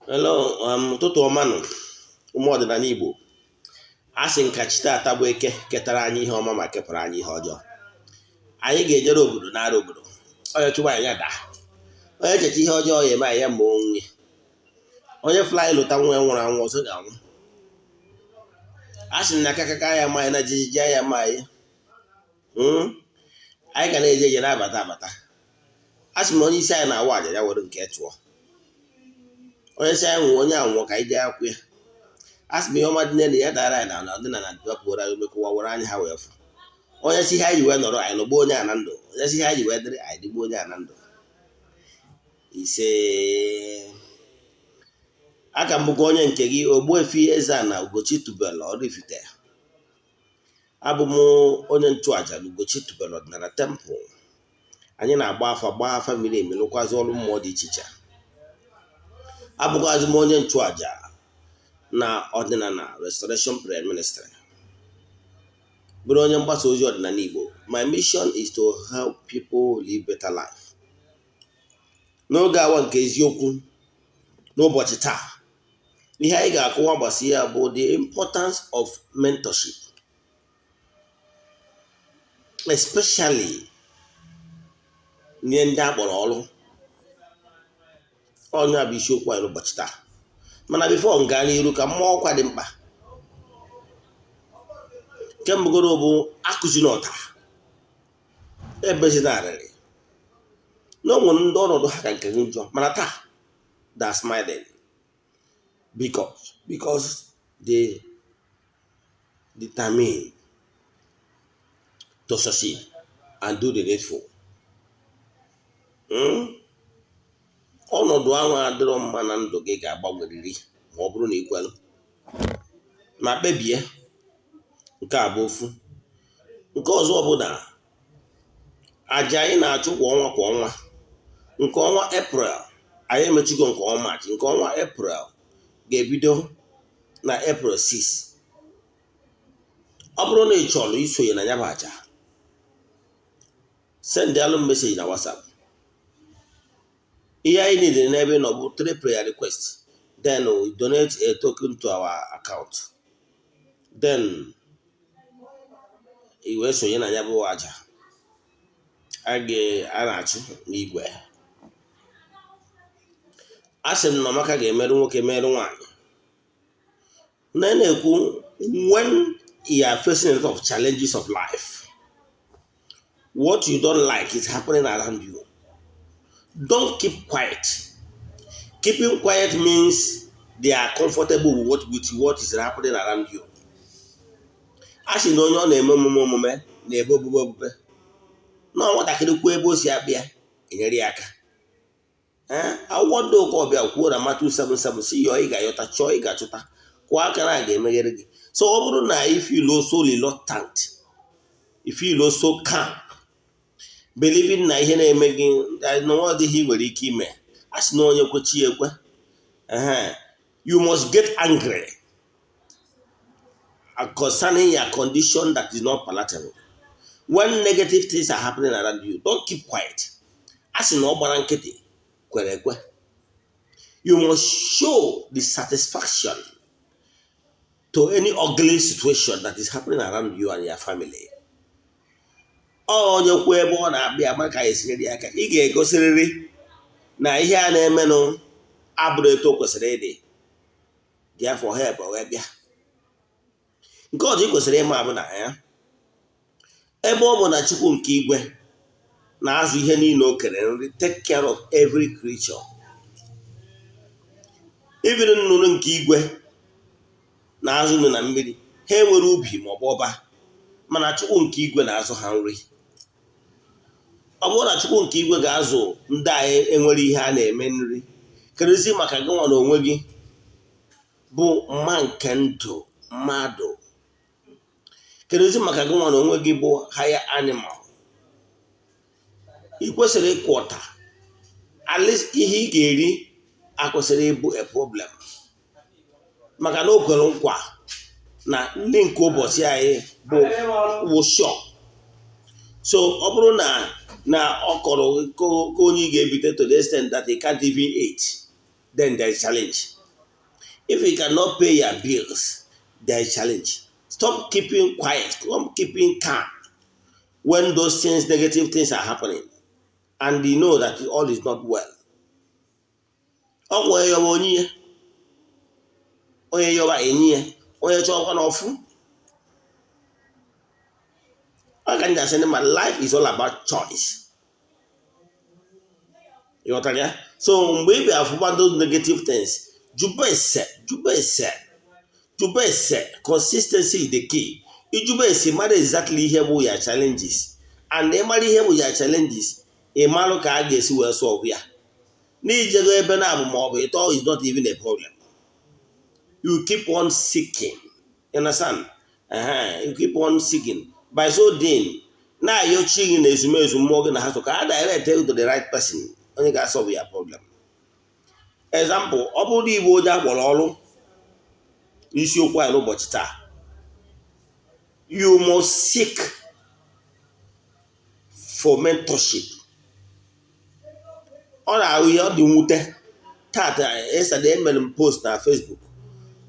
Hello, ụtụtụ ọma nụ ụmụ ọdịnala Igbo. A sị nka chi taata bụ eke ketara anyị ihe ọma ma kepụrụ anyị ihe ọjọọ. Anyị ga-ejere obodo nara obodo. Onye chụwa anyị ada. Onye cheta ihe ọjọọ ya eme anyị ya ma onwe. Onye fly lụta nwa ya nwụrụ anwụ ọzọ ga-anwụ. A sị na akakaka ya ma anyị na jijiji ya ma anyị. Anyị ga na-eje eje na-abata abata. A sị m onye isi anyị na-awa aja ya were nke tụọ. Onye si anyị nwụọ onye anwụọ ka anyị jee akwụ ya. A sị m ihe ọma dị n'elu ya dara anyị na ọdịnala dịwapụrụ anyị omekụwa were anya ha wee fụ. Onye si ihe anyị ji wee nọrọ anyị nọgbuo onye a na ndụ. Onye si ihe anyị ji wee dịrị anyị dịgbuo onye a na ndụ. Ise. Aka m bụkwa onye nke gị Ogbuefi EZE-ANA Ugochi tubelu oraifite. Abụ m onye nchụaja na Ugochi tubelu ọdịnala temple. Anyị na-agba afa miri emi lụkwazị ọrụ mmụọ dị iche iche. Abụkwazị m onye nchụaja na Odinana Restoration Prayer Ministry. Bụrụ onye mgbasa ozi ọdịnala Igbo. My mission is to help people live better life. N'oge awa nke eziokwu n'ụbọchị taa, ihe anyị ga-akọwa gbasara ya bụ the importance of mentorship, especially nye ndị akpọrọ ọrụ. Onye bụ isiokwu anyị n'ụbọchị taa. Mana before m gaa n'iru ka mmụọ ọkwa dị mkpa. Nke mbụgoro bụ akụzi n'ọta ebezi narịrị na o nwere ndị ọnọdụ ha ka nke gị njọ, mana taa they are smiling because they determine to succeed and do the needful. Ọnọdụ ahụ adịrọ mma na ndụ gị ga-agbanwerịrị ma ọ bụrụ na ị kwelụ ma kpebie. Nke a bụ ofu. Nke ọzọ bụ na aja anyị na-achụ kwa ọnwa. Nke ọnwa April anyị emechigo nke ọnwa March. Nke ọnwa April ga-ebido na April 6. Ọ bụrụ na ị chọrọ isonye na ya bụ aja, send alụ message na WhatsApp. Ihe anyị niile n'ebe nọ bụ 3 prayer requests. Then we donate a token to our account. Then iwe sonye na ya bụ aja a na-achụ n'igwe. A sị m na Amaka ga-emerụ nwoke merụ nwaanyị. Na-ekwu when you are facing a lot of challenges of life, what you don't like is happening around you. Don't keep quiet. Keeping quiet means they are comfortable with what is happening around you. A sị na onye ọ na-eme omume na-ebe obube na nwatakịrị kwuo ebe o si abịa enyere ya aka. Akwụkwọ ndị ụka ọbịa kwuo na Matthew 7:7 si yọọ ị ga-ayọta, chọọ ị ga-achọta, kwụọ aka na ga-emeghere gị. So ọ bụrụ na you feel so reluctant, you feel so calm, believing na ihe na-eme gị na ọ dịghị nwere ike ime, a sị na onye kwechi ekwe, you must get angry concerning your condition that is not palatable. When negative things are happening around you, don't keep quiet. A sị na ọ gbara nkịtị kwere ekwe. You must show the satisfaction to any ugly situation that is happening around you and your family. Onye kwuo ebe ọ na-abịa maka ya esinyere ya aka, ị ga-egosirịrị na ihe a na-emenụ abụrụ etu o kwesịrị ịdị. Therefore help wee bịa. Nke ọzọ ị kwesịrị ịma bụ na ebe ọ bụ na Chukwu nke igwe na-azụ ihe niile o kere nri, take care of every creature. Even nnụnụ nke igwe na-azụ nụ na mmiri, ha enwere ubi ma ọ bụ ọba, mana Chukwu nke igwe na-azụ ha nri. Ọ bụrụ na Chukwu nke igwe ga-azụ ndị anyị enwere ihe a na-eme nri, kerezi maka gị nwa na onwe gị bụ mma nke ndụ mmadụ, kerezi maka gị nwa na onwe gị bụ higher animal. Ị kwesịrị ịkwọta at least ihe ị ga-eri akwesịrị ịbụ a problem, maka na o kwere nkwa na ndị nke ụbọchị anyị bụ sure. So ọ bụrụ na ọ kọrọ ka onye ga-ebite to the extent that he can't even eat, then there is challenge. If you cannot pay your bills, there is challenge. Stop keeping quiet. Stop keeping calm when those things, negative things are happening, and you know that all is not well. Onye yoba enye, onye chọkwa n'ofu. I can just say my life is all about choice. You know what I mean? So maybe I've about those negative things. Consistency is the key. If matter exactly here with your challenges, and they matter here with your challenges, a man can guess who will solve here. Need to go it all is not even a problem. You keep on seeking. You understand? You keep on seeking. By so doing, now you're cheating is more than a house. I direct you to the right person. Only can solve your problem. Example, Obudi Boja Bololo. Isiokwu anyị n'ụbọchị taa. You must seek for mentorship. Ọ na-ahụ ihe ọ dị mwute tata yesterday emere m post na Facebook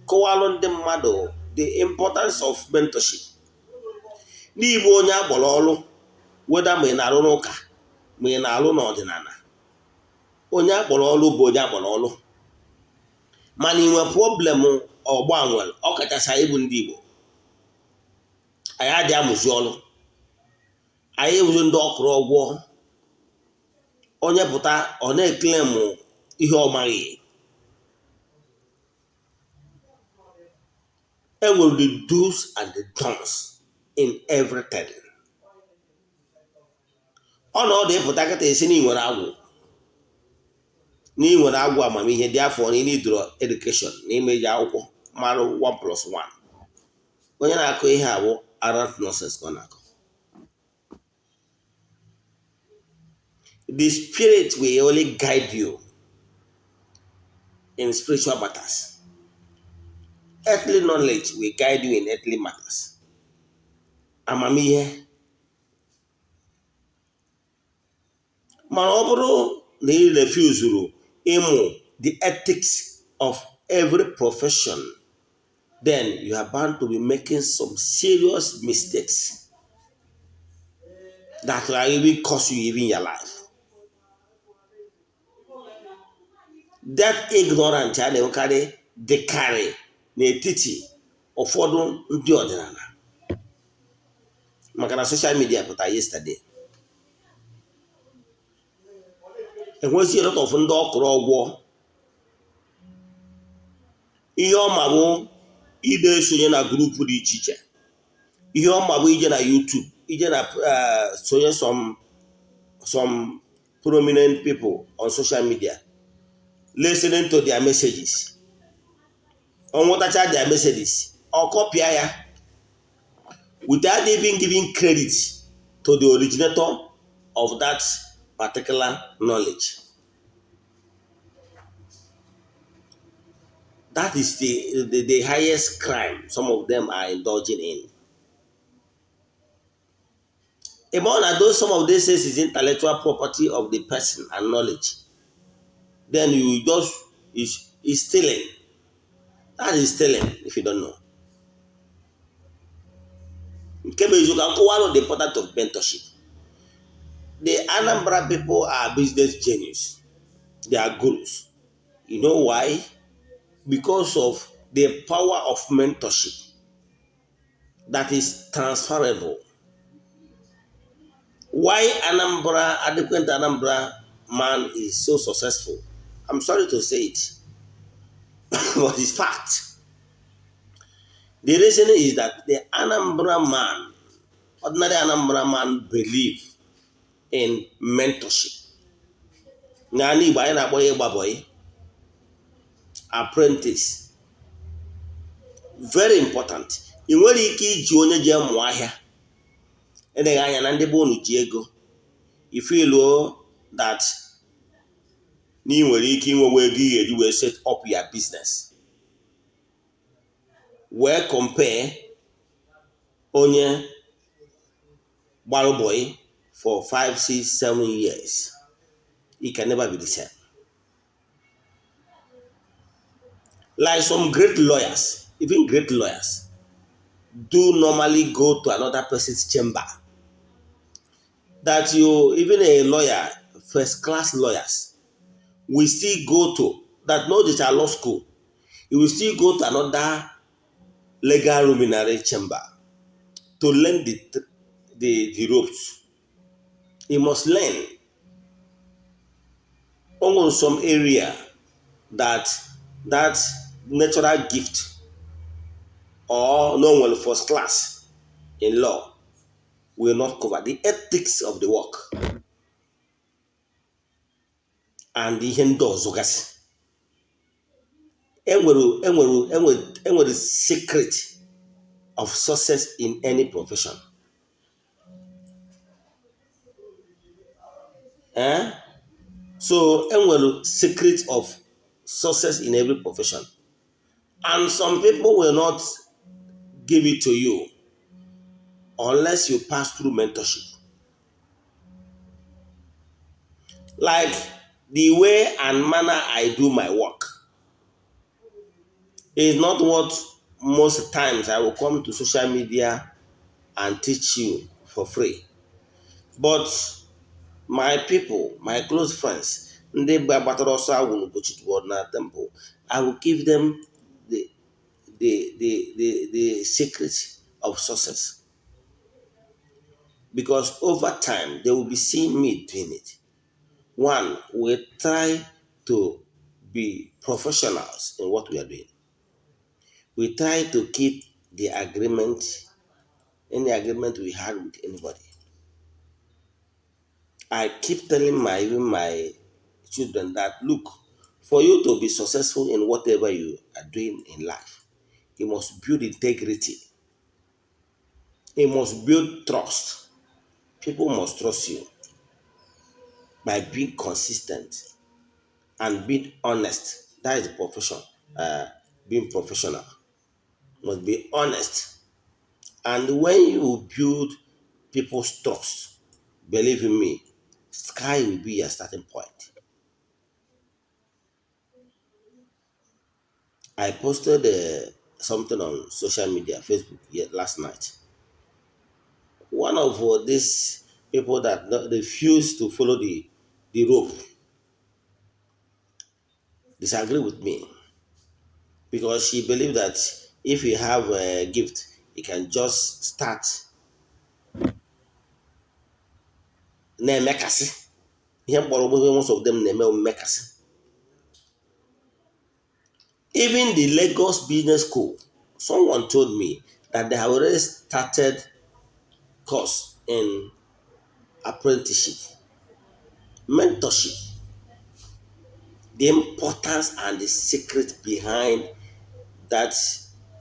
kọwalụ ndị mmadụ the importance of mentorship. N'Igbo onye agbara ọrụ weda ma ị na-arụ n'ụka ma ị na-arụ n'ọdịnala, onye agbara ọrụ bụ onye agbara ọrụ, mana inwe problem ọgba nwere ọ kachasị anyị bụ ndị Igbo. Anyị adị amụzi ọrụ, anyị ewuzi ndị ọkụrụ ọgwọ, onye pụta ọ na-eklem ihe ọ maghị. Enwere the do's and the don'ts in everything. Ọ na ọ dị pụta kịta esi na inwere agwụ amamihe dị afọ na ịnidro education na imeji akwụkwọ mara 1+1. Onye na-akụ ihe abụ adult nonsense ọ na-akụ. The spirit will only guide you in spiritual matters. Earthly knowledge will guide you in earthly matters. Amamihe. Mana ọ bụrụ na ị refusuru ịmụ the ethics of every profession, then you are bound to be making some serious mistakes that will even cost you even your life. That ignorance a na-enwekarị dịkarị n'etiti ụfọdụ ndị ọdịnala maka na social media pụtara yesterday. Enwezi a lot of ndị ọkụrụ ọgwọ ihe ọma bụ ide esonye na grupu dị iche iche, ihe ọma bụ ije na YouTube, ije na sonye some prominent people on social media, listening to their messages. Onwetacha their messages or copy ya without even giving credit to the originator of that particular knowledge. That is the highest crime some of them are indulging in. Though some of this is intellectual property of the person and knowledge, then you just is stealing. That is stealing if you don't know. You can one of the importance of mentorship. The Anambra people are business genius. They are gurus. You know why? Because of the power of mentorship that is transferable. Why adequate Anambra man is so successful? I'm sorry to say it, but it's fact. The reason is that the ordinary Anambra man believe in mentorship. Nani Igbo anyị na-akpọ ya Igba-boy, apprentice. Very important. Ị nwere ike iji onye je mụọ ahịa edeghị anya na ndị be unu ji ego, you feel that na ị nwere ike inwewe ego ị ga-eji wee set up your business. Wee compare onye gbara boy for 5, 6, 7 years. It can never be the same. Like some great lawyers, even great lawyers, do normally go to another person's chamber. That you, even a lawyer, first class lawyers, will still go to, that know they are law school, you will still go to another legal room in a chamber to learn the ropes. He must learn on some area that that natural gift or no one first class in law will not cover the ethics of the work and ihe ndị ọzọ gasị. Enwere secret of success in any profession. Eh? So enwere secret of success in every profession. And some people will not give it to you unless you pass through mentorship. Like the way and manner I do my work is not what most times I will come to social media and teach you for free. But my people, my close friends, ndị gbatara ọsọ agwụ n'Ugochi to Odinana temple, I will give them the secret of success. Because over time, they will be seeing me doing it. One, we try to be professionals in what we are doing. We try to keep the agreement, any agreement we had with anybody. I keep telling even my children that, look, for you to be successful in whatever you are doing in life, you must build integrity. You must build trust. People must trust you by being consistent and being honest. That is the profession. Being professional. Must be honest. And when you build people's trust, believe in me, sky will be a starting point. I posted something on social media, Facebook, last night. One of these people that refuse to follow the rope disagree with me because she believed that if you have a gift, you can just start na-emekasị. Ihe mkpọrọ ụgbọ most of them na-eme mmekasị. Even the Lagos Business School, someone told me that they have already started course in apprenticeship, mentorship, the importance and the secret behind that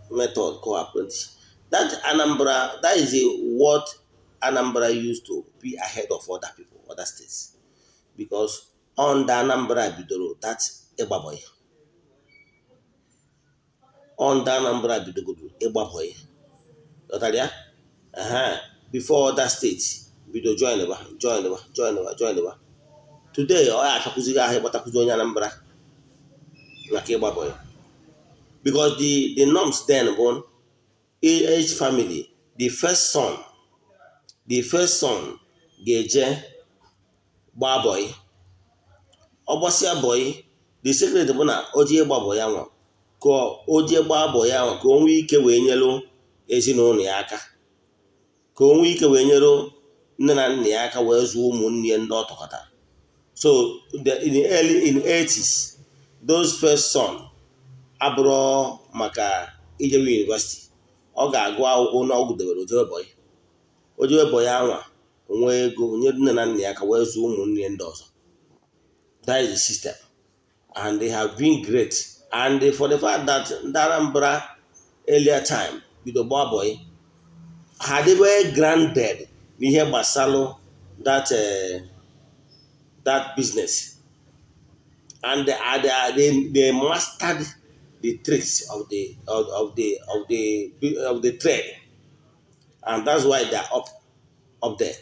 method called apprenticeship. That Anambra, that is what Anambra used to be ahead of other people, other states. Because on the Anambra Bidoro, that's Igba-boy. On the Anambra Bidoro, Igba-boy. Before other states, bido join. Today, ọ ya achọkwụzighị ahụ ịgbatakwụzi onye Anambra maka Igba-boy. Because the norms then born each family, the first son ga-eje gbaa boy. Ọgbasịa boy, the secret bụ na o jee gbaa boy ahụ ka o jee gbaa boy ahụ ka o nwee ike wee nyelu ezinụlọ ya aka, ka o nwee ike wee nyelu nne na nna ya aka wee zụọ ụmụnne ya ndị ọ tọkọtara. So in the 80s, those first son abụrụ maka ijewe university, ọ ga-agụ akwụkwọ n'ọgwụ debere ojewe boy ahụ onwe ego nye nne na nna ya aka wee zụọ ụmụnne ya ndị ọzọ. That is the system, and they have been great. And for the fact that Anambra earlier time bido gbaa boy had were granted n'ihe gbasalụ that business, and they mastered the tricks of the trade, and that's why they are up there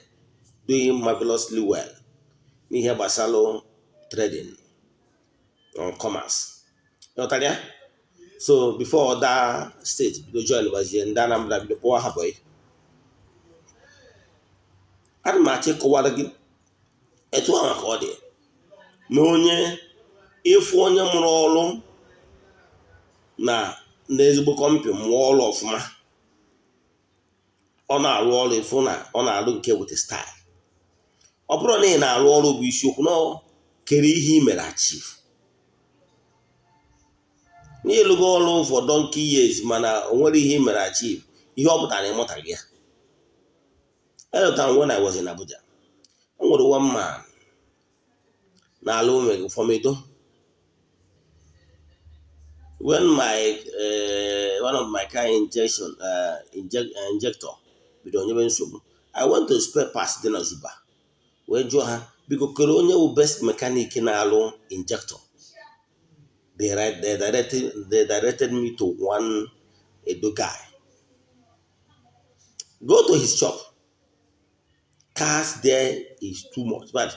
doing marvelously well n'ihe gbasalụ trading or commerce. So before other states bido join gbazie ndị Anambra bido kpọwa ha bọyị. Ana m achọ ịkọwara gị etu ahụ ka ọ dị na onye ịfụ onye mụrụ ọrụ na n'ezigbo kọmpi mụọ ọrụ ọfụma, ọ na-arụ ọrụ ịfụ na ọ na-arụ nke with style. Ọ bụrụ na ị na-arụ ọrụ bụ isiokwu na kere ihe ị mere achieve. N'ịlụgo ọrụ for donkey years mana o nwere ihe ị mere achieve, ihe ọ pụtara ịmụtaghị ya. When I was in Abuja, o nwere one man na-alụ ụmụ from Edo. When one of my car injector bido nyebe nsogbu, I went to spare parts dị na Zuba wee jụọ ha biko kere onye wụ best mechanic na-alụ injector. They directed me to one Edo guy. Go to his shop. Cars there is too much, but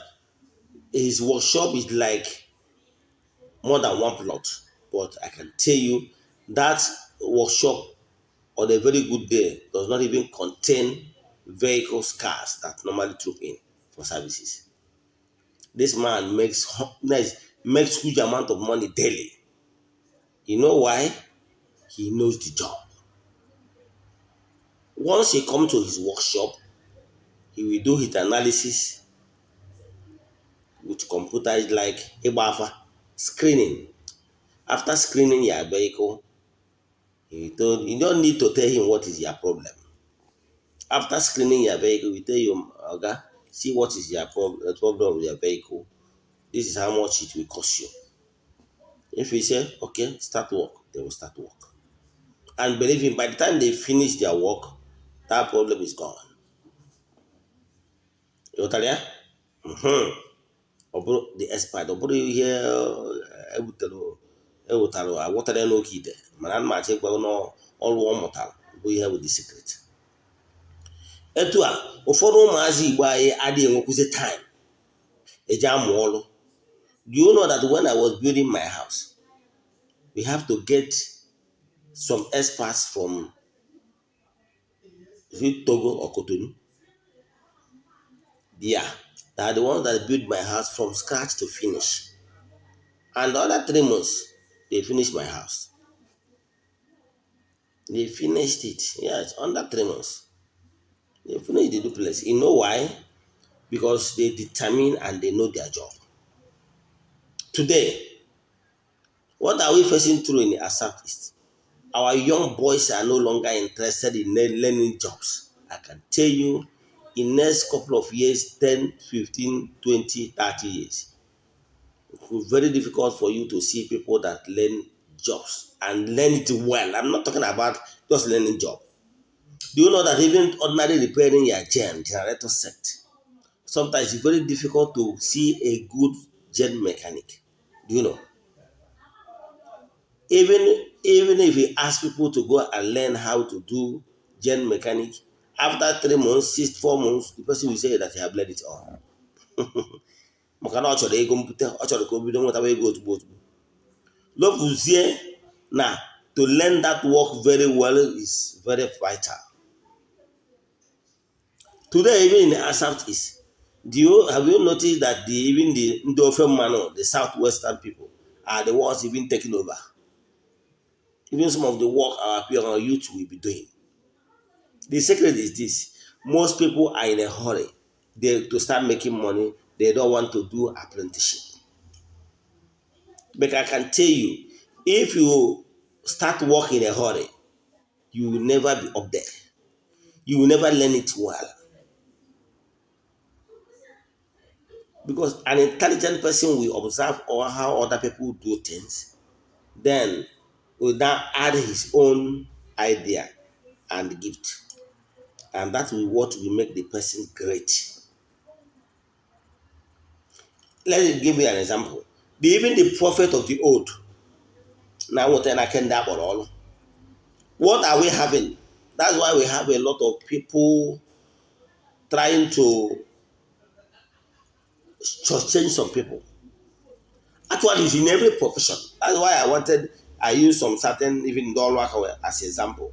his workshop is like more than one plot. But I can tell you that workshop on a very good day does not even contain vehicles, cars that normally troop in for services. This man makes huge amount of money daily. You know why? He knows the job. Once he comes to his workshop, he will do his analysis with computers like Igba-oso screening. After screening your vehicle, you don't need to tell him what is your problem. After screening your vehicle, we tell you, okay, see what is your problem with your vehicle. This is how much it will cost you. If we say, okay, start work, they will start work. And believe me, by the time they finish their work, that problem is gone. You know what the expert, here, agwọtara n'oke ite mana ana m achọ ịgwa n'ọrụ ọ mụtara bụ ihe bụ the secret. Etu a ụfọdụ ụmụazị Igbo anyị adịghị enwekwuzi time eji amụ ọrụ. Do you know that when I was building my house, we have to get some experts from Togo or Cotonou? Yeah, they are the ones that built my house from scratch to finish. And the other 3 months, they finished my house. They finished it. Yes, under 3 months. They finished the duplex. You know why? Because they determine and they know their job. Today, what are we facing through in the Southeast? Our young boys are no longer interested in learning jobs. I can tell you, in the next couple of years, 10, 15, 20, 30 years, it will be very difficult for you to see people that learn jobs and learn it well. I'm not talking about just learning job. Do you know that even ordinary repairing your generator set, sometimes it's very difficult to see a good gen mechanic? Do you know? Even if you ask people to go and learn how to do gen mechanic, after 3 months, 4 months, the person will say that he have learned it all. Maka na ọ chọrọ ego mpute, ọ chọrọ ka o bido nwetawa ego ozugbo ozugbo. Lovuzie na to learn that work very well is very vital. Today, even in the Southeast, have you noticed that even the Ndofemano, the southwestern people, are the ones even taking over? Even some of the work our youth will be doing. The secret is this: most people are in a hurry. To start making money, they don't want to do apprenticeship. But I can tell you, if you start work in a hurry, you will never be up there. You will never learn it well. Because an intelligent person will observe how other people do things, then will now add his own idea and gift. And that will what will make the person great. Let me give you an example. Even the prophet of the old, now what are we having? That's why we have a lot of people trying to change some people. Actually, it's in every profession. That's why I wanted I use some certain even dollar as example.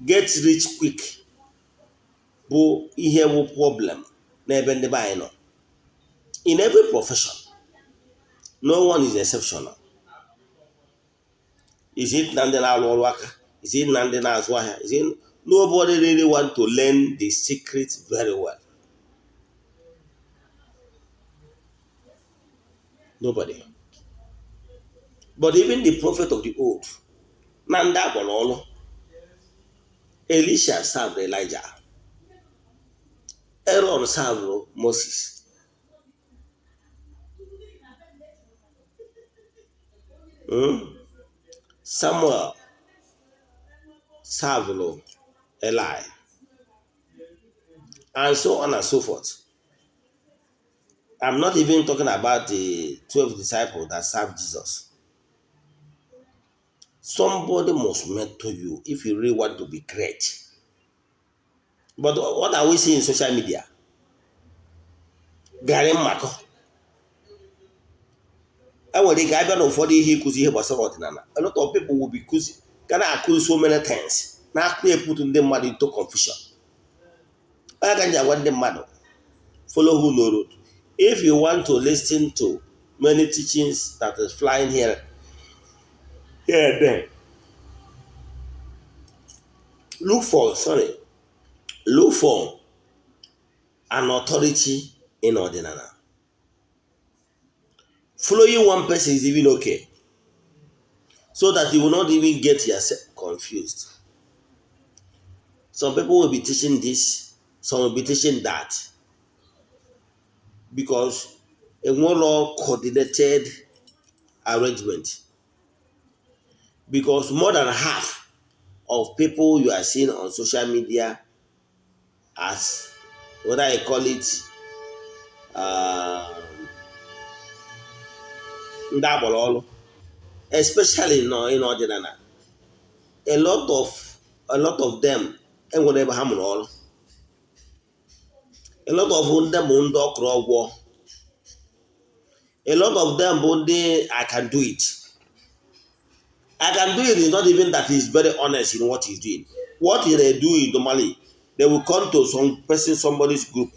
Get rich quick bụ ihe bụ problem n'ebe ndị be anyị nọ. In every profession, no one is exceptional. Is it na ndị na-alụ ọrụ aka? Is it na ndị na-azụ ahịa? Is it nobody really want to learn the secret very well? Nobody. But even the prophet of the old, Nanda Bololo, Elisha served Elijah. Aaron served Moses. Samuel served Eli. And so on and so forth. I'm not even talking about the 12 disciples that served Jesus. Somebody must mentor you if you really want to be great. But what are we seeing in social media? Gary Mako. I will think I don't know for the he could see about Odinana. A lot of people will be accused so many times. Now clear putting them mad into confusion. I can want them mad. Follow who no road. If you want to listen to many teachings that is flying here and there, look for an authority in Odinana. Following one person is even okay, so that you will not even get yourself confused. Some people will be teaching this, some will be teaching that, because a more coordinated arrangement. Because more than half of people you are seeing on social media as whether I call it especially in Odinana, a lot of them and whatever happen all. A lot of them a lot of them I can do it. I can do it is not even that he's very honest in what he's doing. What they do normally, they will come to somebody's group,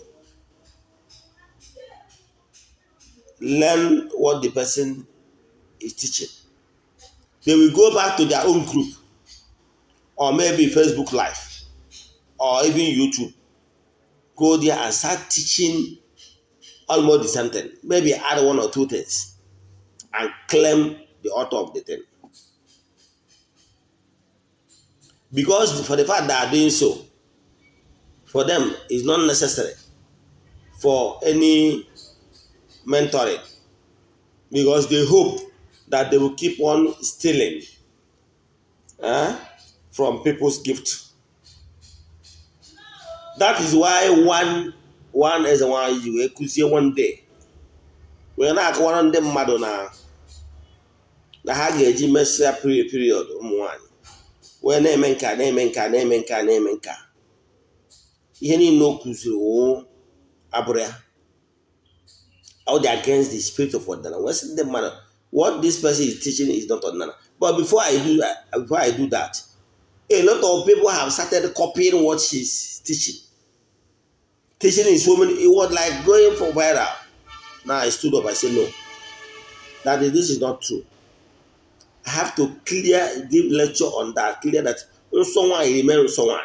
learn what the person is teaching. They will go back to their own group, or maybe Facebook Live, or even YouTube. Go there and start teaching almost the same thing. Maybe add one or two things and claim the author of the thing. Because for the fact they are doing so, for them it's not necessary for any mentoring, because they hope that they will keep on stealing from people's gift. That is why one is one you could see one day. We're not one of them Madonna. The Hagi Messia period one. Where Nemenka. Yeni no kuzu abrea. Out against the spirit of Odinana. What's the matter? What this person is teaching is not Odinana. But before I do that, a lot of people have started copying what she's teaching. Teaching is woman, it was like going for viral. Now I stood up, I said no. This is not true. I have to give lecture on that, clear that someone remains someone.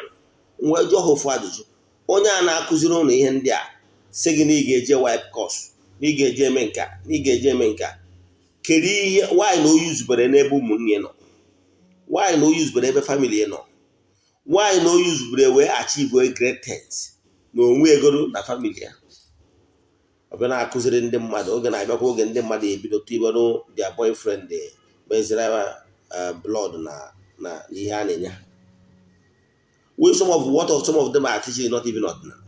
Well, your whole father. Only an accusation on the India, saying Nige wipe course, Nige Jemenka. Keri, why no use but enable money? Why no use but every family? Why no use but we achieve great things? No, we go na family. Ọbụna akụziri ndị mmadụ oge na-abịakwa oge ndị mmadụ ebido tibero their boyfriend bezira blood na ihe a na-enye. Some of them are teaching is not even ordinary.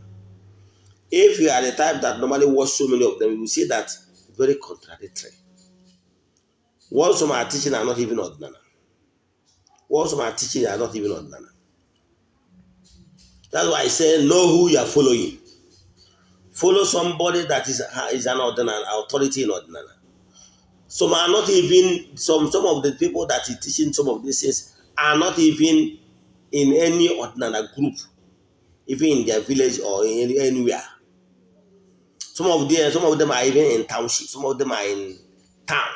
If you are the type that normally watch so many of them, you will see that very contradictory. What some are teaching are not even ordinary. That's why I say know who you are following. Follow somebody that is an ordinary authority in Odinana. Some are not even, some of the people that is teaching some of these things are not even in any Odinana group, even in their village or anywhere. Some of them are even in township. Some of them are in town.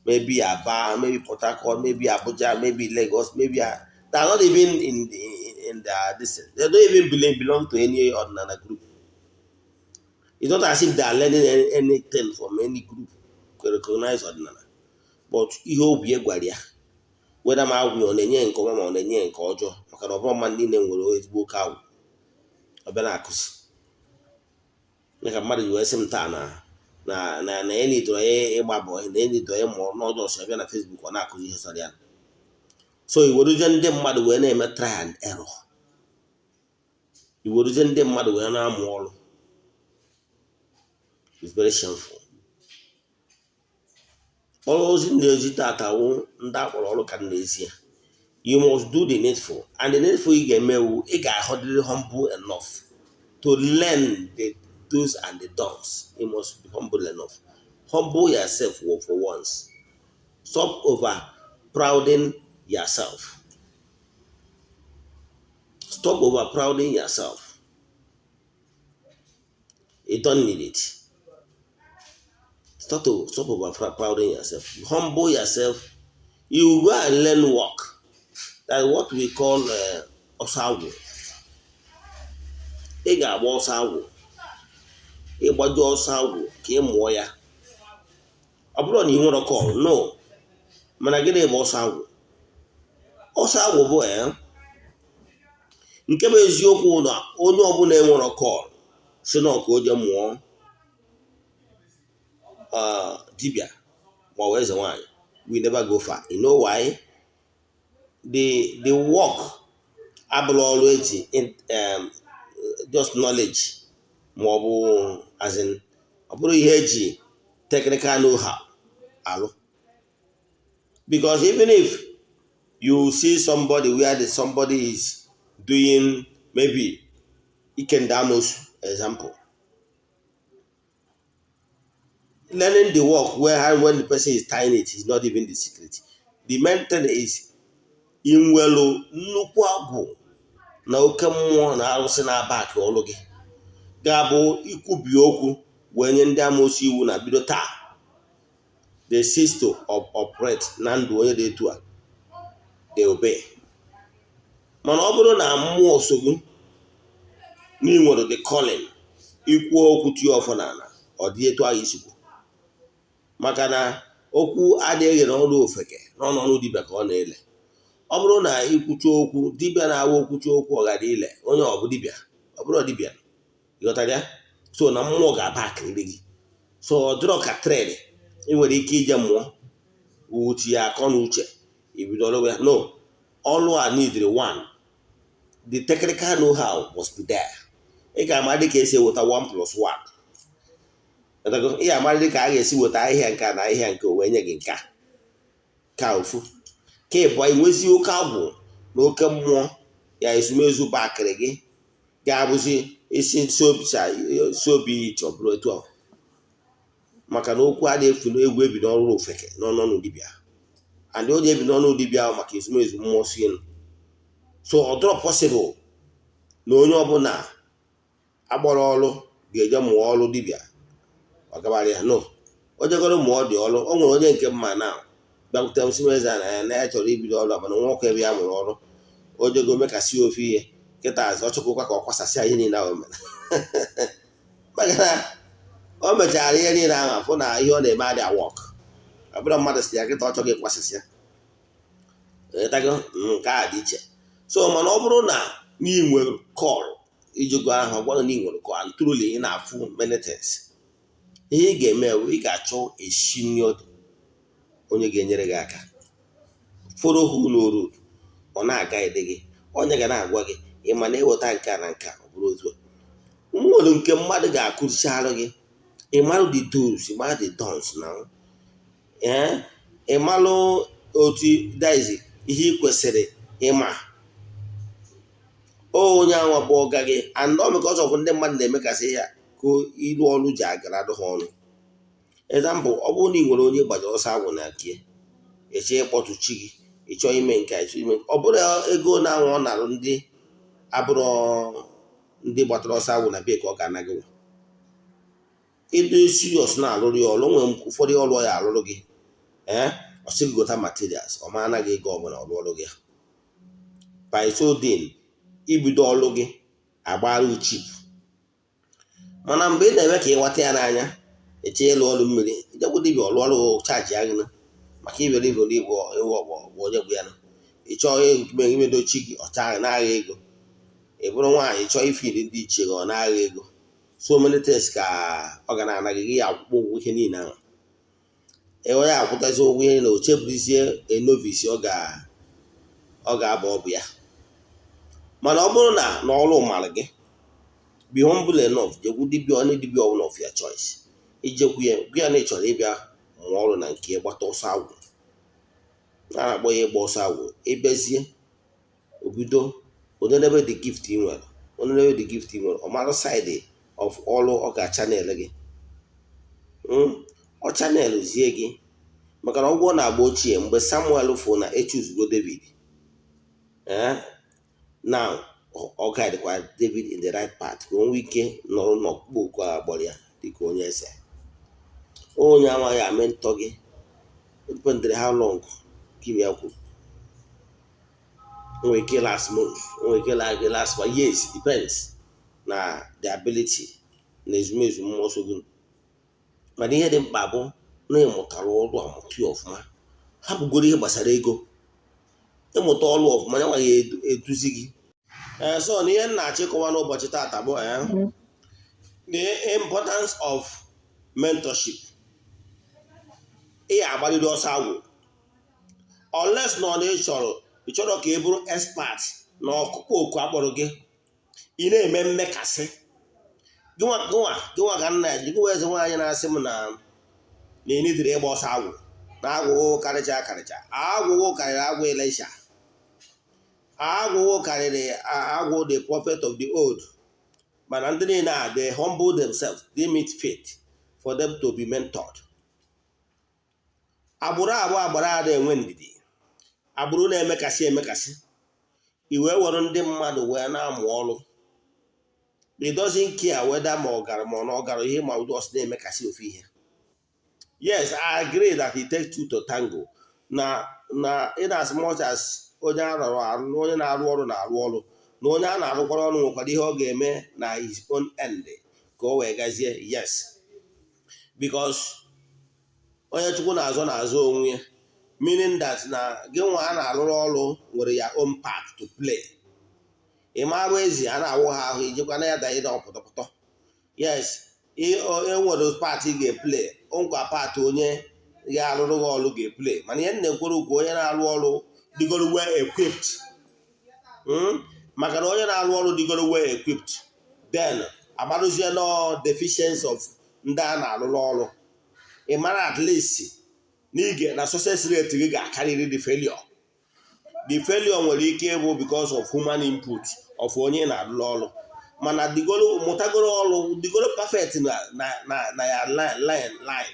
Maybe Aba, maybe Port Harcourt, maybe Abuja, maybe Lagos, they are not even in this. They don't even belong to any Odinana group. It's not as if they are learning anything from any group to recognize Odinana. But ihe obi gwara ya, whether ma agwụ ọ na-enye nke ọma ma ọ na-enye nke ọjọọ, maka na ọbụrụ mmadụ niile nwere ezigbo oke agwụ ọbịa na-akụzi. Maka mmadụ ji wee sị m taa na ya nidoro ịgba bọị, na ya nidoro ịmụ n'ọjọọ si ọbịa na Facebook ọ na-akụzi ihe sọrọ ya. So iweruzie ndị mmadụ wee na-eme try and error, iweruzie ndị mmadụ wee na-amụ ọrụ. It's very shameful. Ozi na-ezi tatawo ndị akpọrọ ọrụ ka na-ezi ya. You must do the needful, and the needful ị ga-emewu, ị ga-ahọdịrị humble enough to learn the do's and the don'ts. You must be humble enough. Humble yourself for once. Stop over-prouding yourself. Stop over-prouding yourself. You don't need it. Stop over-prouding yourself. Humble yourself. You go and learn work. That's what we call oso agwu. Ị ga-agba ọsọ agwụ. Ịgbaju ọsọ agwụ ka ị mụọ ya. Ọ bụrụ na ị nwere call, no. Mana gịnị bụ ọsọ agwụ? Ọsọ agwụ bụ nke bụ eziokwu na onye ọbụla enwere call si na ka o je mụọ dibia ma ọ eze nwanyị. We never go far. You know why? The work abụrụ ọrụ eji just knowledge ma ọ bụ as in ọ bụrụ ihe eji technical know-how alụ. Because even if you see somebody where somebody is doing maybe Ikendamo's example, learning the work when the person is tying it is not even the secret. The main thing is inwelu nnukwu agwụ na oke mmụọ na arụsị na-aba aka ọrụ gị ga-abụ ikwubi okwu wee nye ndị amoosu iwu na bido taa they cease to operate na ndụ onye dị etu a, they obey. Mana ọ bụrụ na mmụọ sogbu na ị nwere the calling ikwu okwu tie ọfọ n'ala, ọ dị etu ahụ isikwu. Maka na okwu adịghị n'ọrụ ofeke n'ọnụ dibịa ka ọ na-ele. Ọ bụrụ na ikwuchi okwu dibịa na-awa okwuchi okwu ọ gara ile, onye ọ bụ dibịa, ọ bụrụ dibịa, ịghọtara ya? So na mmụọ ga-aba akịrị gị. So ọ dịrọ ka trade ị nwere ike ije mmụọ uche ya akọ na uche ibido ọrụ ya. No, ọrụ a needed one. The technical know-how must be there. Ị ga-ama dị ka esi eweta 1+1. Ị ga-ama dị ka a ga-esi weta ahịhịa nke na ahịhịa nke wee nye gị nke ka ofu. Ka ịbụ enwezi oke agwụ na oke mmụọ ya ezumezu bụ akịrị gị ga-abụzi isi sobi iche ọ bụrụ etu ahụ. Maka na okwu adịghị efu na egwu ebi n'ọrụ ofeke n'ọnụ dibịa. And onye ebi n'ọnụ dibịa ahụ maka ezumezu mmụọ si elu. So ọ dịrọ possible na onye ọbụla agbara ọrụ ga-eje mụọ ọrụ dibịa ọ gabara ya. No, o jegoro mụọ dị ọrụ. O nwere onye nke mma na bịakwute m si m eze na ya chọrọ ibido ọrụ, mana nwoke ebe ya mụrụ ọrụ o jego mekasị ofe ihe kịta azụ ọ chọkwụkwa ka ọ kwasasịa ihe niile ahụ mere. Maka na o mechara ihe niile ahụ afụ na ihe ọ na-eme adị awọk. Ọ bụrụ mmadụ si ya kịta ọ chọghị ịkwasasịa etago nke a dị iche. So mana ọ bụrụ na ị nwere kọl ijogo ahụ, ọ gwara na ị nwere kọl and truly ị na-afụ many things, ihe ị ga-eme ị ga-achọ a senior onye ga-enyere gị aka. Follow who no road. Ọ na-aga ede gị, onye ga na-agwa gị ị ma na-eweta nke a na nke a. Ọ bụrụ otu a nwere nke mmadụ ga-akụzicharụ gị, ị marụ the do's, ị marụ the don'ts na ị marụ otu daizi ihe ị kwesịrị ịma. Onye anwa bụ ọga gị and ọ because of ndị mmadụ na-emekasị ya ka iru ọrụ ji agara ha ọnụ. example, ọ bụrụ na ị nwere onye gbajiri ọsọ agwụ na nke eche ịkpọtụ chi gị, ịchọ ime nke ịchọ ime, ọ bụrụ ego na-anwụ ọ narụ ndị abụrụ ndị gbatara ọsọ agwụ na be ka ọ ga-anaghị ịdị serious na-alụrụ ya ọrụ. Nwere ụfọdụ ọrụ ya alụrụ gị ọ sị gị gota materials, ọ ma anaghị ego ọbụla ọrụ ọrụ gị by so then ibido ọrụ gị agbara uchip. Mana mgbe ị na-eme ka ịghọta ya n'anya, eche ịlụ ọrụ mmiri, ijegwu dibịa ọrụ ọrụ chaji ya gị maka ibere ibere igwe ọgwụ onye bụ ya na ịchọ imedo chi gị ọcha na-agha ego. Ị bụrụ nwaanyị chọọ ifiri ndị iche gị ọ na-agha ego. So many things ka ọ ga na-anaghị gị ya akwụkwọ ụgwọ ihe niile ahụ. Ewe ya akwụtazi ụgwọ ihe na ochebulizie enovis ọ ga-aba ọ bụ ya. Mana ọ bụrụ na n'ọrụ mara gị, be humble enough, jegwu dibịa onye dibịa ọbụla of your choice. Ijekwu ya gwa ya na ị chọrọ ịbịa mụọ ọrụ na nke gbata ọsọ agwụ, na-akpọ ya ịgba ọsọ agwụ. Ịbezie obido onenebe the gift ị nwere, onenebe the gift ị nwere, ọ mara side of ọrụ ọ ga-chanel gị. Ọ chanel zie gị, maka na ọgwụ na-agba ochie mgbe Samuel fụ na echuzugo David, now ọ ga-adịkwa David in the right path ka o nwee ike nọrọ n'ọkpụkpọ oku a gbọrọ ya dịka onye eze. Onye amaghị ame ntọ gị, dependere how long gịnị ya kwuru. Nwere ike last month, nwere ike last for years, depends na the ability na ezumezu mmụọ so gị. Mana ihe dị mkpa bụ na ịmụtara ọrụ amụta ọfụma. Ha bụgoro ihe gbasara ego, ịmụta ọrụ ọfụma ya nwaghị eduzi gị. So na ihe nna-achọ ịkọwa n'ụbọchị tata bụ the importance of mentorship. Ị agbalịrị ọsọ agwụ unless na ọ na ị chọrọ ka ị bụrụ expert na ọkụkọ oku akpọrọ gị, ị na-eme mmekasị gịnwa ka nna ji gịwa eze nwaanyị na-asị m na enidiri ịgba ọsọ agwụ na agwụgwụ karịcha agwụgwụ karịrị agwụ Elisha, agwụgwụ karịrị agwụ the prophet of the old. Mana ndị niile a they humble themselves, they meet faith for them to be mentored. Agbụrụ agbara ada enwe ndidi, agbụrụ na-emekasị iwe were ndị mmadụ wee na-amụ ọrụ. It doesn't care whether ma ọ gara ma ọ na ọ gara ihe ma ụdị ọsọ na-emekasị ofu ihe. Yes, I agree that it takes two to tango. Na in as much as onye na-arụ ọrụ na-arụ ọrụ, na onye a na-arụkwara ọrụ nwekwara ihe ọ ga-eme na his own end ka o wee gazie. Yes, because onye Chukwu na-azọ onwe ya, meaning that na gị nwa a na-arụrụ ọrụ nwere ya own part to play. Ị marụ ezi a na-awụ ha ahụ ijekwa na ya daị na ọpụtọpụtọ. Yes, enwere part ị ga-eplay, nkwa part onye ga-arụrụ gị ọrụ ga-eplay. Mana ihe na-ekwere ukwu onye na-arụ ọrụ dịgoro well equipped. Maka na onye na-arụ ọrụ dịgoro well equipped, then agbarụzie no deficiency of ndị a na-arụrụ ọrụ. Ị mara at least n'ige na success rate gị ga-akarịrị the failure. The failure nwere ike ịbụ because of human input of onye na-arụrụ ọrụ. Mana dịgoro mụtagoro ọrụ dịgoro perfect na ya line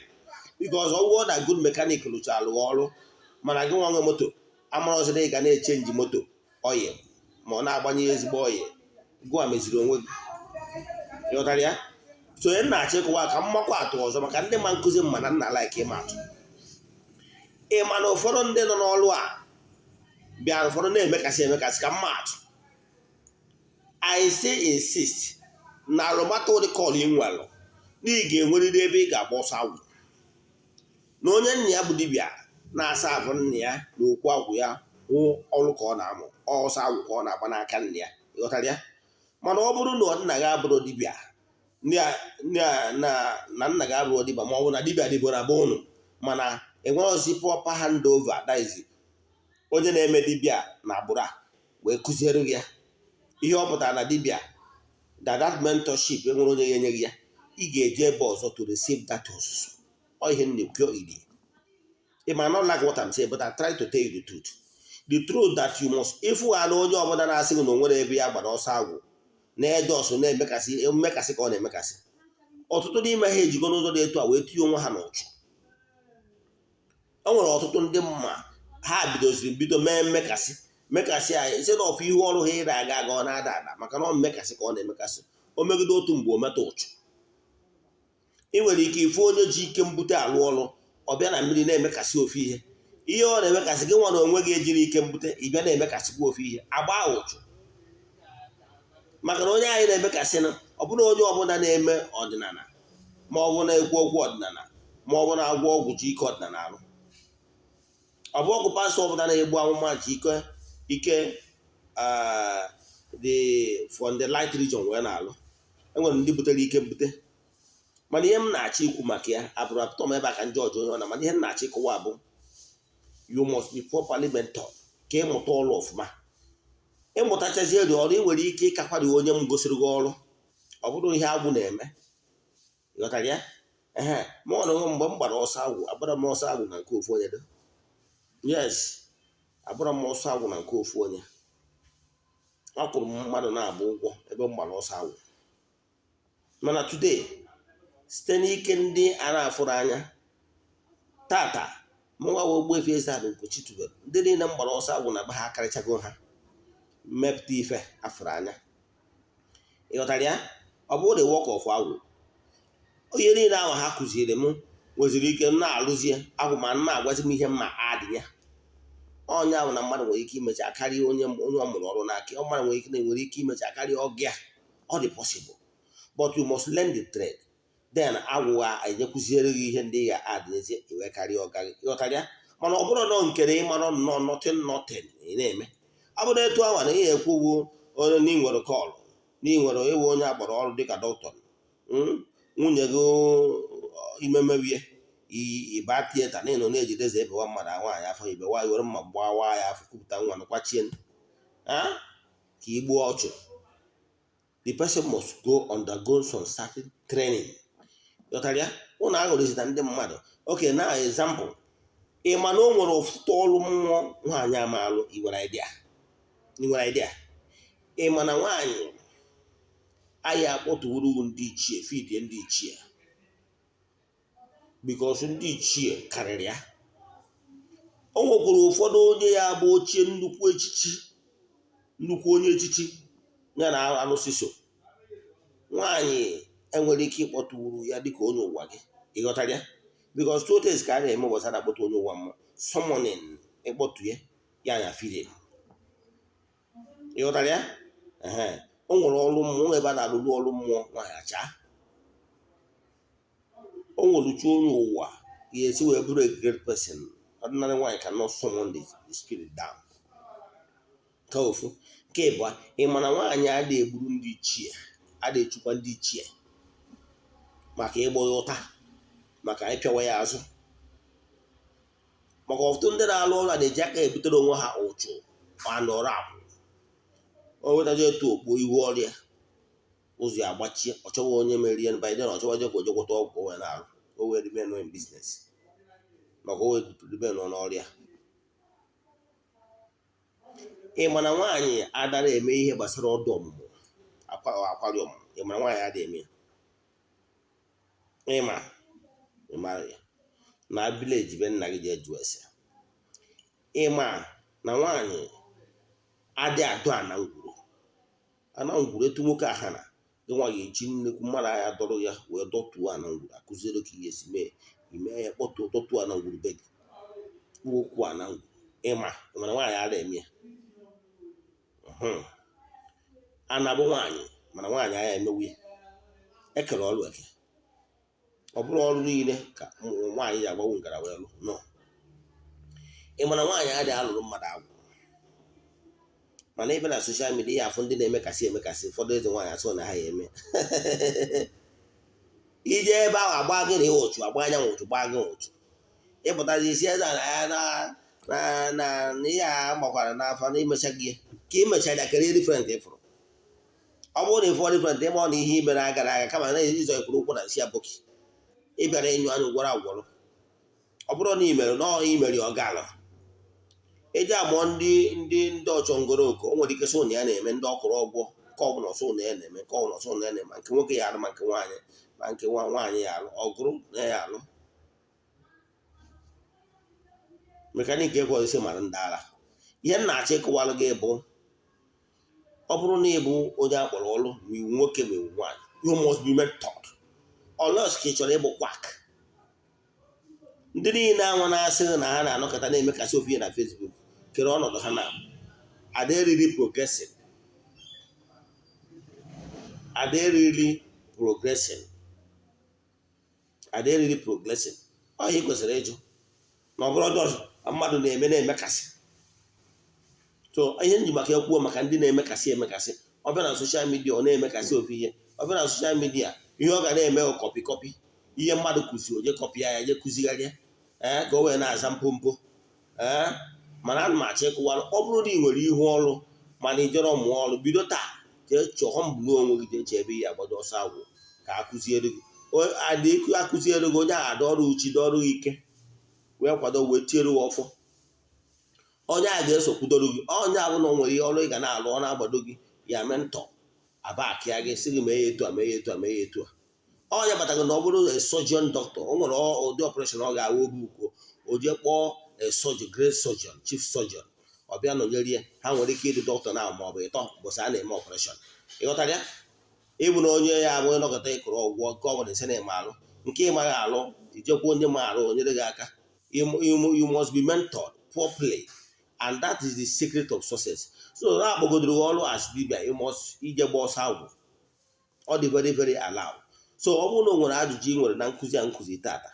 because ọgwụgwọ na good mechanic lụchara alụ ọrụ. Mana gị nwa nwe moto amara ọzọ ị ga na-echenji moto oil ma ọ na-agbanye ezigbo oil, gụwa meziri onwe gị. Ịghọtara ya? So onye na-achọ ịkọwa ka mmakwa atụ ọzọ maka ndị ma nkụzi mma na nna like ịma atụ. Ịma na ụfọdụ ndị nọ n'ọrụ a bịara ụfọdụ na-emekasị ka mma atụ. I say insist na arụmata ụdị kọlụ ị nwere na ị ga-enwerịrị ebe ị ga-agba ọsọ agwụ. Na onye nna ya bụ dibịa na-asa abụ nna ya na okwu agwụ ya hụ ọrụ ka ọ na-amụ ọsọ agwụ ka ọ na-agba n'aka nna ya. Ịghọtara ya? Mana ọ bụrụ na nna gị abụrụ dibịa na nna gị abụrụ dibịa ma ọ bụ na dibịa dịbụ na be unu, mana enweghịzi proper handover, that is onye na-eme dibịa na agbụrụ a wee kụziere gị ya ihe ọ pụtara na dibịa that mentorship enwere onye ga-enye gị ya, ị ga-eje ebe ọzọ to receive that ọzụzụ. Ọ ihe na-ekwu ide. It might not like what I'm saying, but I try to tell you the truth. The truth that you must, ifu ha na onye ọbụla na-asị gị na o nwere ebe ya gbara ọsọ agwụ na-eje ọsọ na-emekasị ka ọ na-emekasị, ọtụtụ n'ime ha ejigo n'ụzọ dị etu a wee tinye onwe ha n'ụchụ. O nwere ọtụtụ ndị mma ha bido mee mmekasị anyị site n'ọfụ ihu ọrụ ha ịra aga ọ na-ada ada maka na ọ mmekasị ka ọ na-emekasị. O megide otu mgbe o meta ụchụ. Ị nwere ike ịfụ onye ji ike mbute alụ ọrụ ọ bịa na mmiri na-emekasị ofu ihe ọ na-emekasị gị nwa na onwe gị ejiri ike mbute ị bịa na-emekasịkwa ofu ihe agba ụchụ. Maka na onye anyị na-emekasị ọ bụrụ onye ọbụla na-eme ọdịnala ma ọ bụ na-ekwu okwu ọdịnala ma ọ bụ na-agwọ ọgwụ ji ike ọdịnala arụ. Ọ bụ ọgwụ pastọ ọbụla na-egbu amụma ji ike dị from the light region wee na-alụ. Enwere ndị butere ike mbute. Mana ihe m na-achọ ikwu maka ya abụrụ apụtọ m ebe a ka ndị ọjọọ onye ọ na mana ihe m na-achọ ịkọwa bụ you must be properly mentored ka ịmụta ọrụ ọfụma. Ịmụtachazie dị ọrụ ị nwere ike ịkakwado onye m gosiri gị ọrụ. Ọ bụrụ ihe agwụ na-eme. Ịghọtara ya? Ma ọ na-enwe mgbe m gbara ọsọ agwụ agbara m ọsọ agwụ na nke ofu onye dị. Yes, agbara m ọsọ agwụ na nke ofu onye. Akwụrụ m mmadụ na-agba ụgwọ ebe m gbara ọsọ agwụ. Mana today site n'ike ndị a na-afụrụ anya tata mụnwa wee Ogbuefi EZE-ANA Ugochi tubelu ndị niile m gbara ọsọ agwụ na be ha akarịchago ha mmepụta ife afụrụ anya. Ịghọtara ya? Ọ bụrụ the work of agwụ. Onye niile ahụ ha kụziere m nweziri ike na-alụzie agwụ ma na-agwazi m ihe mma adị ya. Onye ahụ na mmadụ nwere ike imecha karịa onye ọ mụrụ ọrụ n'aka. Ọ mmadụ nwere ike imecha karịa ọgụ ya. Ọ dị possible. But you must learn the trade. Then agwụ a enyekwuziere gị ihe ndị ya adịnezi iwe karịa ọga gị. Ịghọtara ya? Mana ọ bụrụ nọ nkere ịmara nnọọ nothing ị na-eme. Ọ bụrụ etu awa na ihe ekwuwo onye na nwere kọlụ na nwere ewu onye agbara ọrụ dịka dọkịta nwunye gị ime mewie ịba tieta na ịnọ na-ejideze ebewa mmadụ nwaanyị afọ ibewa were mma gbawa ya afọ kwupụta nwa kwachie ka igbuo ọchụ. The person must go undergo some certain training. Ịghọtara ya? Ụnụ aghọrịzi na ndị mmadụ oke na example ị ma na o nwere ọtụtụ ọrụ mmụọ nwaanyị amalụ. I nwere idea ị ma na nwaanyị anyị akpọtụwuru ndị ichie fidie ndị ichie because ndị ichie karịrị ya. O nwekwara ụfọdụ onye ya bụ ochie nnukwu onye echichi ya na alụsị so. Nwaanyị enwere ike ịkpọtụwuru ya dịka onye ụwa gị. Ịghọtara ya? Because two days ka a na-eme ụbọchị na-akpọtụ onye ụwa mma summoning ịkpọtụ ya na feeding. Ịghọtara ya? O nwere ọrụ mmụọ ebe a na-alụrụ ọrụ mmụọ nwaanyị acha. O nwere uchu onye ụwa ga-esi wee bụrụ a great person. Ordinary nwaanyị cannot summon the spirit down. Ka ofu nke ịbụa ị ma na nwaanyị adịghị egburu ndị ichie adịghị echukwa ndị ichie maka ịgbọ ya ụta maka ịpịawa ya azụ. Maka ọtụtụ ndị na-alụ ọrụ a na-eji aka ebutere onwe ha ụchụ anụ ọrụ akwụ. O wetazi etu okpo iwu ọrịa ụzọ ya agbachie ọ chọwa onye merie baiden ọ chọwa jekwa ojekwụta ọgwụ o wee na-arụ o wee remain in business maka o wee remain n'ọrịa. Ị ma na nwaanyị adara eme ihe gbasara ọdụ ọmụmụ akwari ọmụmụ. Ị ma na nwaanyị adịghị eme ya. Ị mara ya na village be nna gị ji eju ese. Ị ma na nwaanyị adị adụ ana ngwuru etu nwoke aha na gị nwa ga-eji nnekwu mmadụ agha dọrọ ya wee dọtuo ana ngwuru akụziere ka ihe esi mee ime ya dọtuo ana ngwuru be gị okwu ana ngwuru. Ịma na nwaanyị ara eme ya. Ana bụ nwaanyị mana nwaanyị agha emewu ya. Ekere ọrụ eke. Ọ bụrụ ọrụ niile ka nwaanyị ji agbanwe ngara wee lụ nọ. Ị ma na nwaanyị adịghị alụrụ mmadụ agwụ. Mana ebe na social media ya afọ ndị na-emekasị ụfọdụ eze nwaanyị asọ na ha ya eme. Ije ebe ahụ agba gị na ụchụ agba anyanwụ ụchụ gbaa gị ụchụ. Ịpụtazi isi eze na ihe a gbakwara n'afọ na imecha gị ka imechara ya kere different ịfụrụ. Ọ bụrụ na ịfọ different ịma ọ na ihe imere agara aga kama na ịzọ ekwuru ụkwụ na nsị abụkị ị bịara enyu anya gwọrọ agwọrọ. Ọ bụrụ na imeri ọ gaala eji amụọ ndị ọchọ ngoro oko o nwere ike so na ya na-eme ndị ọkụrụ ọgwọ nke ọbụla ọsọ na ya na-eme nke ọbụla ọsọ na ya na-eme nke nwoke ya alụ ma nke nwaanyị ma nke nwaanyị ya alụ ọgụrụ na ya alụ mekaniki ekwesị mara ndị agha. Ihe m na-achọ ịkọwalụ gị bụ ọ bụrụ na ịbụ onye akpọrọ ọrụ ma iwu nwoke ma iwu nwaanyị, you must be mentored unless ka ị chọrọ ịbụ kwak. Ndị niile anwa na-asịrị na ha na-anọkọta na-emekasị ofu ihe na Facebook kere ọnọdụ ha na are they really progressing? Are they really progressing? Are they really progressing? Ọ ihe kwesịrị ịjụ na ọ bụrụ ọjọọ mmadụ na-eme na-emekasị. So ihe nji maka ekwuo maka ndị na-emekasị emekasị, ọ bịa na soshal midia ọ na-emekasị ofu ihe, ọ bịa na soshal midia ihe ọ ga na-eme kọpị ihe mmadụ kụziri oje kọpị ya je kụzigharịa ka o wee na-aza mpompo mana ana m achọ ịkụwara ọ bụrụ na ị nwere ihu ọrụ mana ị jọrọ mụọ ọrụ, bido taa jee chọọ mbulu onwe gị jee chebe ya agbado ọsọ agwụ ka akụziere gị akụziere gị onye agha dọọrụ uchi dọọrụ gị ike wee kwado wee tiere gị ọfọ. Onye a ga-eso kwudoro gị, onye ahụ na nwere ihe ọrụ ị ga na-alụ ọ na-agbado gị ya mentọ abakịa gị sị gị mee ya etu a mee ya etu a mee ya etu a. Onye batago na ọ bụrụ surgeon doctor, o nwere ụdị operation ọ ga-awa obi ukwu o jee kpọọ surgeon, great surgeon, chief surgeon ọ bịa nọnyere ya. Ha nwere ike ịdị dọkịta na ma ọ bụ ịtọ mbọsị a na-eme operation. Ịghọtara ya? Ịbụ na onye ya abụghị nọkọta ịkụrụ ọgwụgwọ nke ọbụla ise na-eme alụ nke ịmaghị alụ ijekwa onye ma alụ onyere gị aka. You must be mentored properly and that is the secret of success. So na akpọgodoro gị ọrụ as dibia ije gba ọsọ agwụ ọ dị very very allowed. So ọ bụrụ na o nwere ajụjụ ị nwere na nkụzi a nkụzi tata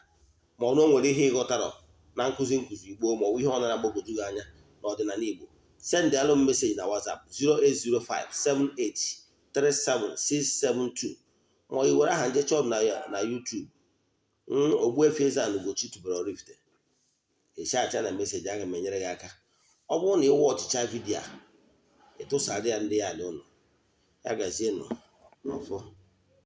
ma ọ na o nwere ihe ịghọtara na nkụzi Igbo ma ọ bụ ihe ọ na-agbagoju gị anya n'ọdịnala Igbo, send alụ m meseji na WhatsApp 08057837672 ma ọ were aha nje chọọ na YouTube Ogbuefi EZE-ANA Ugochi tubelu oraifite acha na meseji aga m enyere gị aka. Ọ bụrụ na ịwa ọchịcha vidiyo a ịtụsara ya ndị ya dị ụnụ ya gazie nụ n'ọfọ.